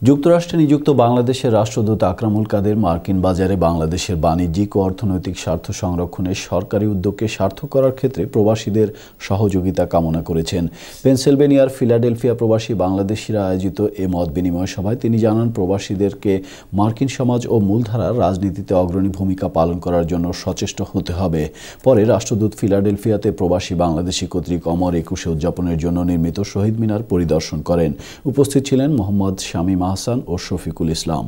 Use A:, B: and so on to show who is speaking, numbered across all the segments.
A: যুক্তরাষ্ট্রে নিযুক্ত বাংলাদেশের রাষ্ট্রদূত আকরামুল কাদের মার্কিন বাজারে বাংলাদেশের বাণিজ্যিক ও অর্থনৈতিক স্বার্থ সংরক্ষণে সরকারি উদ্যোগকে সার্থক করার ক্ষেত্রে প্রবাসীদের সহযোগিতা কামনা করেছেন। পেনসিলভেনিয়ার ফিলাডেলফিয়া প্রবাসী বাংলাদেশিরা আয়োজিত এ মত বিনিময় সভায় তিনি জানান, প্রবাসীদেরকে মার্কিন সমাজ ও মূলধারার রাজনীতিতে অগ্রণী ভূমিকা পালন করার জন্য সচেষ্ট হতে হবে। পরে রাষ্ট্রদূত ফিলাডেলফিয়াতে প্রবাসী বাংলাদেশি কর্তৃক অমর একুশে উদযাপনের জন্য নির্মিত শহীদ মিনার পরিদর্শন করেন। উপস্থিত ছিলেন মোহাম্মদ শামীম আহসান ও শফিকুল ইসলাম।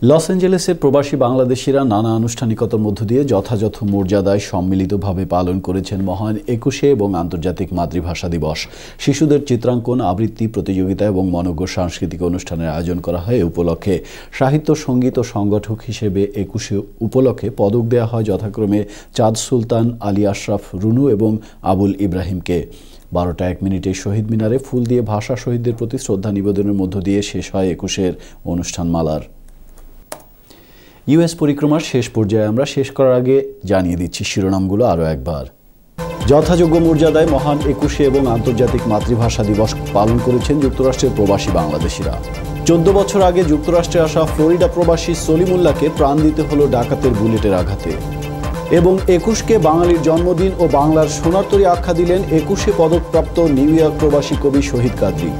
A: লস অ্যাঞ্জেলেসের প্রবাসী বাংলাদেশিরা নানা আনুষ্ঠানিকতার মধ্য দিয়ে যথাযথ মর্যাদায় সম্মিলিতভাবে পালন করেছেন মহান একুশে এবং আন্তর্জাতিক মাতৃভাষা দিবস। শিশুদের চিত্রাঙ্কন, আবৃত্তি প্রতিযোগিতা এবং মনোজ্ঞ সাংস্কৃতিক অনুষ্ঠানের আয়োজন করা হয়। এ উপলক্ষে সাহিত্য, সঙ্গীত ও সংগঠক হিসেবে একুশে উপলক্ষে পদক দেওয়া হয় যথাক্রমে চাঁদ সুলতান, আলী আশরাফ রুনু এবং আবুল ইব্রাহিমকে। 12টা 1 মিনিটে শহীদ মিনারে ফুল দিয়ে ভাষা শহীদদের প্রতি শ্রদ্ধা নিবেদনের মধ্য দিয়ে শেষ হয় একুশের অনুষ্ঠানমালার। ইউএস পরিক্রমার শেষ পর্যায়ে আমরা শেষ করার আগে জানিয়ে দিচ্ছি শিরোনামগুলো আরও একবার। যথাযোগ্য মর্যাদায় মহান একুশে এবং আন্তর্জাতিক মাতৃভাষা দিবস পালন করেছেন যুক্তরাষ্ট্রের প্রবাসী বাংলাদেশিরা। 14 বছর আগে যুক্তরাষ্ট্রে আসা ফ্লোরিডা প্রবাসী সলিমুল্লাহকে প্রাণ দিতে হলো ডাকাতের বুলেটের আঘাতে। এবং একুশকে বাঙালির জন্মদিন ও বাংলার সোনারতরী আখ্যা দিলেন একুশে পদকপ্রাপ্ত নিউ ইয়র্ক প্রবাসী কবি শহীদ কাদরী।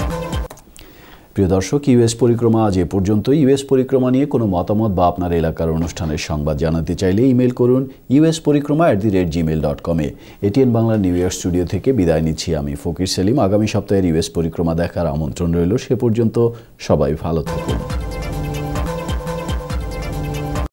A: প্রিয় দর্শক, ইউএস পরিক্রমা আজ এ পর্যন্তই। ইউএস পরিক্রমা নিয়ে কোনো মতামত বা আপনার এলাকার অনুষ্ঠানের সংবাদ জানাতে চাইলে ইমেল করুন usporikrama@gmail.com-এ। ATN Bangla New York studio থেকে বিদায় নিচ্ছি আমি ফকির সেলিম। আগামী সপ্তাহের ইউএস পরিক্রমা দেখার আমন্ত্রণ রইল। সে পর্যন্ত সবাই ভালো থাকুন।